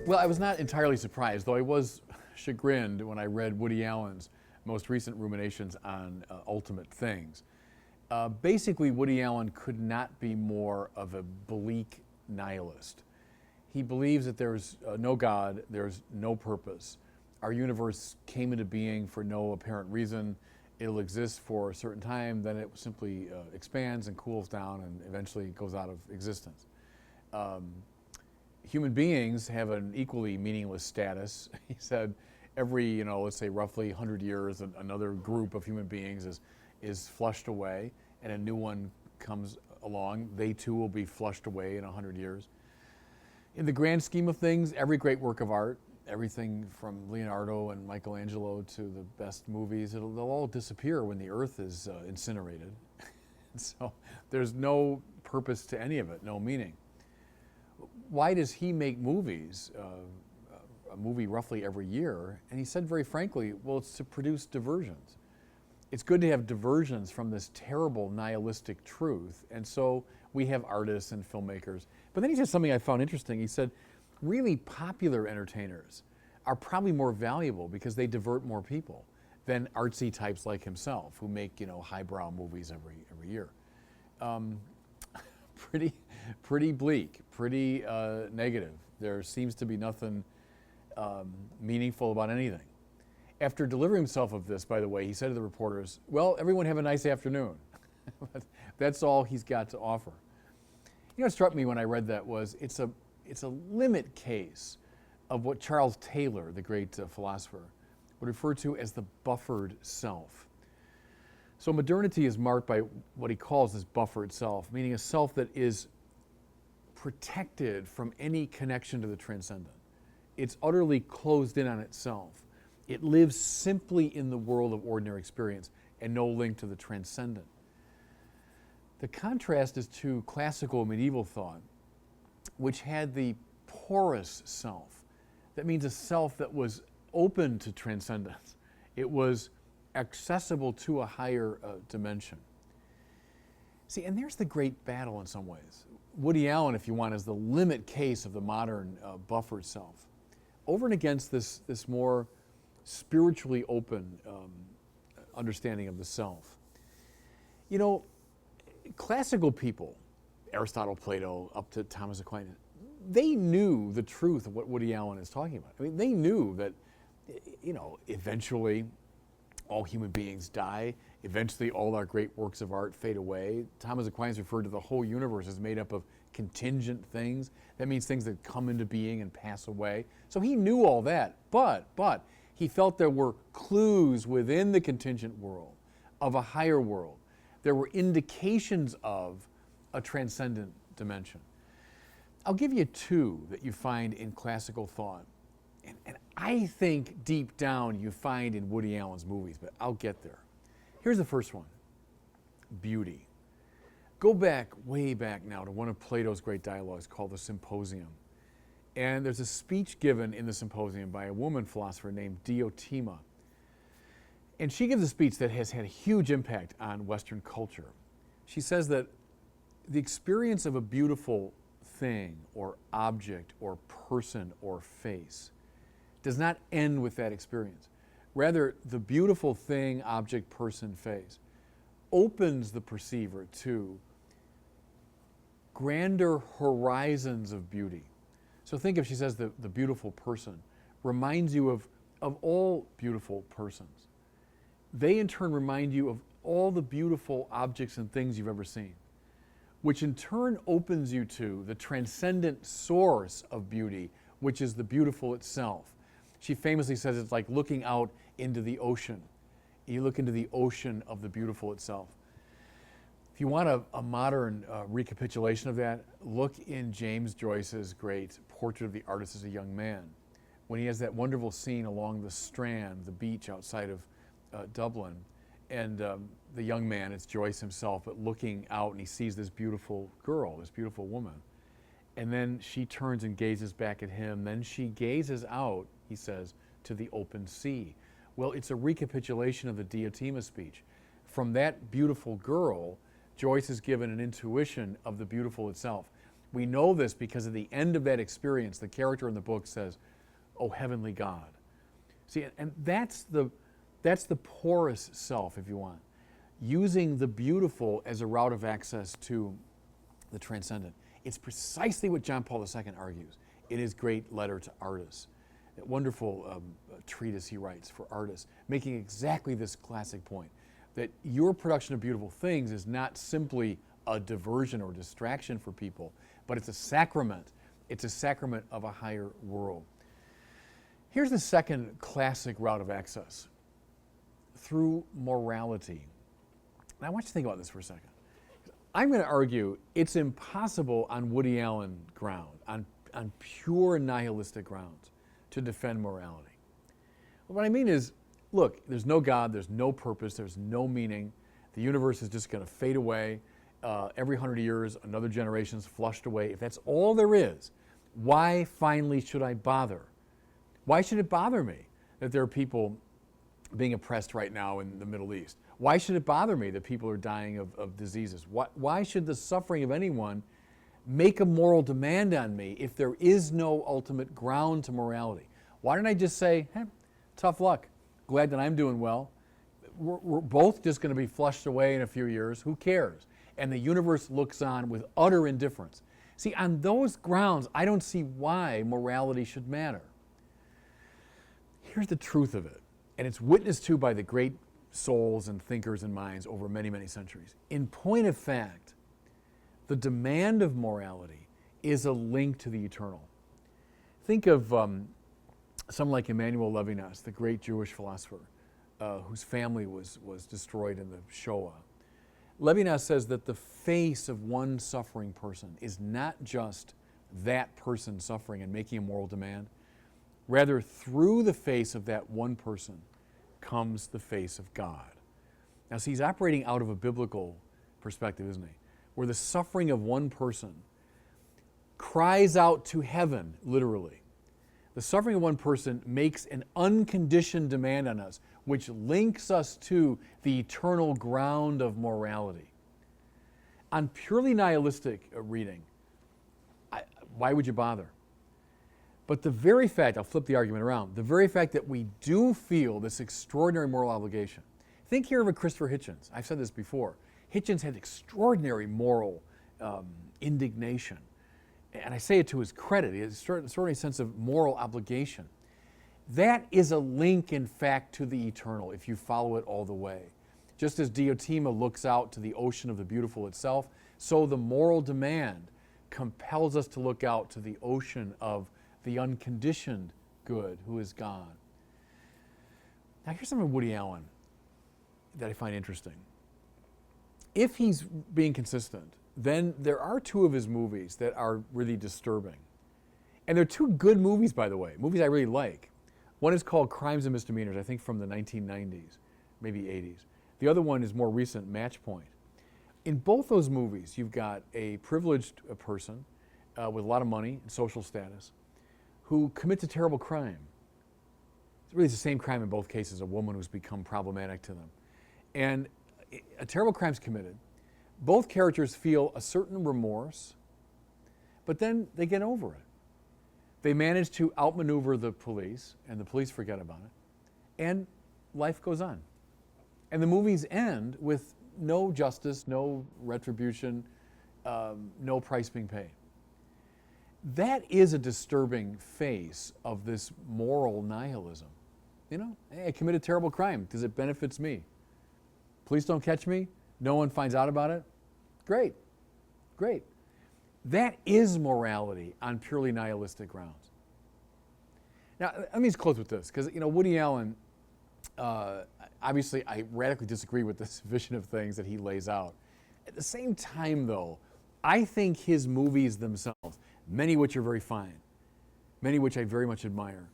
Well, I was not entirely surprised, though I was chagrined when I read Woody Allen's most recent ruminations on ultimate things. Basically, Woody Allen could not be more of a bleak nihilist. He believes that there's no God, there's no purpose. Our universe came into being for no apparent reason. It'll exist for a certain time, then it simply expands and cools down and eventually goes out of existence. Human beings have an equally meaningless status. He said every, let's say roughly 100 years, another group of human beings is flushed away and a new one comes along. They too will be flushed away in 100 years. In the grand scheme of things, every great work of art, everything from Leonardo and Michelangelo to the best movies, they'll all disappear when the earth is incinerated. So there's no purpose to any of it, no meaning. Why does he make movies, a movie roughly every year? And he said very frankly, well, it's to produce diversions. It's good to have diversions from this terrible nihilistic truth. And so we have artists and filmmakers. But then he said something I found interesting. He said, really popular entertainers are probably more valuable because they divert more people than artsy types like himself who make, highbrow movies every year. Pretty bleak, pretty negative. There seems to be nothing meaningful about anything. After delivering himself of this, by the way, he said to the reporters, well, everyone have a nice afternoon. That's all he's got to offer. What struck me when I read that was it's a limit case of what Charles Taylor, the great philosopher, would refer to as the buffered self. So modernity is marked by what he calls this buffered self, meaning a self that is protected from any connection to the transcendent. It's utterly closed in on itself. It lives simply in the world of ordinary experience and no link to the transcendent. The contrast is to classical medieval thought, which had the porous self. That means a self that was open to transcendence. It was accessible to a higher dimension. See, and there's the great battle in some ways. Woody Allen, if you want, is the limit case of the modern buffered self. Over and against this more spiritually open understanding of the self. Classical people, Aristotle, Plato, up to Thomas Aquinas, they knew the truth of what Woody Allen is talking about. I mean, they knew that, eventually all human beings die. Eventually all our great works of art fade away. Thomas Aquinas referred to the whole universe as made up of contingent things. That means things that come into being and pass away. So he knew all that, but he felt there were clues within the contingent world of a higher world. There were indications of a transcendent dimension. I'll give you two that you find in classical thought. And I think deep down you find in Woody Allen's movies, but I'll get there. Here's the first one, beauty. Go back, way back now, to one of Plato's great dialogues called the Symposium. And there's a speech given in the Symposium by a woman philosopher named Diotima. And she gives a speech that has had a huge impact on Western culture. She says that the experience of a beautiful thing or object or person or face does not end with that experience. Rather, the beautiful thing, object, person, face opens the perceiver to grander horizons of beauty. So think of, she says, the beautiful person reminds you of all beautiful persons. They in turn remind you of all the beautiful objects and things you've ever seen, which in turn opens you to the transcendent source of beauty, which is the beautiful itself. She famously says it's like looking out into the ocean. You look into the ocean of the beautiful itself. If you want a modern recapitulation of that, look in James Joyce's great Portrait of the Artist as a Young Man, when he has that wonderful scene along the Strand, the beach outside of Dublin, and the young man, it's Joyce himself, but looking out and he sees this beautiful girl, this beautiful woman. And then she turns and gazes back at him. Then she gazes out, he says, to the open sea. Well, it's a recapitulation of the Diotima speech. From that beautiful girl, Joyce is given an intuition of the beautiful itself. We know this because at the end of that experience, the character in the book says, "Oh, heavenly God." See, and that's the porous self, if you want, using the beautiful as a route of access to the transcendent. It's precisely what John Paul II argues in his great letter to artists, that wonderful treatise he writes for artists, making exactly this classic point, that your production of beautiful things is not simply a diversion or distraction for people, but it's a sacrament. It's a sacrament of a higher world. Here's the second classic route of access, through morality. Now I want you to think about this for a second. I'm going to argue it's impossible on Woody Allen ground, on pure nihilistic grounds, to defend morality. What I mean is, look, there's no God, there's no purpose, there's no meaning. The universe is just going to fade away. Every 100 years, another generation's flushed away. If that's all there is, why finally should I bother? Why should it bother me that there are people being oppressed right now in the Middle East? Why should it bother me that people are dying of diseases? Why should the suffering of anyone make a moral demand on me if there is no ultimate ground to morality? Why don't I just say, hey, tough luck, glad that I'm doing well. We're both just going to be flushed away in a few years. Who cares? And the universe looks on with utter indifference. See, on those grounds, I don't see why morality should matter. Here's the truth of it, and it's witnessed to by the great souls and thinkers and minds over many, many centuries. In point of fact, the demand of morality is a link to the eternal. Think of someone like Emmanuel Levinas, the great Jewish philosopher, whose family was destroyed in the Shoah. Levinas says that the face of one suffering person is not just that person suffering and making a moral demand. Rather, through the face of that one person comes the face of God. Now, see, he's operating out of a biblical perspective, isn't he? Where the suffering of one person cries out to heaven, literally. The suffering of one person makes an unconditioned demand on us, which links us to the eternal ground of morality. On purely nihilistic reading, why would you bother? But the very fact, I'll flip the argument around, the very fact that we do feel this extraordinary moral obligation. Think here of a Christopher Hitchens. I've said this before. Hitchens had extraordinary moral indignation. And I say it to his credit. He has a certain sense of moral obligation. That is a link, in fact, to the eternal, if you follow it all the way. Just as Diotima looks out to the ocean of the beautiful itself, so the moral demand compels us to look out to the ocean of the unconditioned good, who is God. Now here's something Woody Allen that I find interesting. If he's being consistent, then there are two of his movies that are really disturbing. And they're two good movies, by the way, movies I really like. One is called Crimes and Misdemeanors, I think from the 1990s, maybe 80s. The other one is more recent, Match Point. In both those movies, you've got a privileged person with a lot of money and social status who commits a terrible crime. It's really the same crime in both cases, a woman who's become problematic to them. And a terrible crime's committed. Both characters feel a certain remorse, but then they get over it. They manage to outmaneuver the police, and the police forget about it, and life goes on. And the movies end with no justice, no retribution, no price being paid. That is a disturbing face of this moral nihilism. You know, hey, I committed a terrible crime because it benefits me. Police don't catch me, no one finds out about it. Great, great. That is morality on purely nihilistic grounds. Now, let me just close with this, because Woody Allen, obviously I radically disagree with this vision of things that he lays out. At the same time, though, I think his movies themselves, many of which are very fine, many of which I very much admire,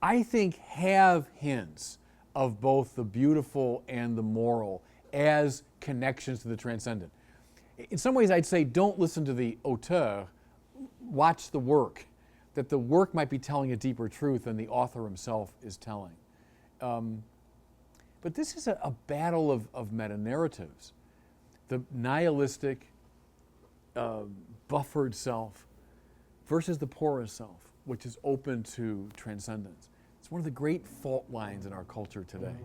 I think have hints of both the beautiful and the moral as connections to the transcendent. In some ways, I'd say don't listen to the auteur, watch the work, that the work might be telling a deeper truth than the author himself is telling. But this is a battle of meta-narratives. The nihilistic, buffered self versus the porous self, which is open to transcendence. It's one of the great fault lines in our culture today.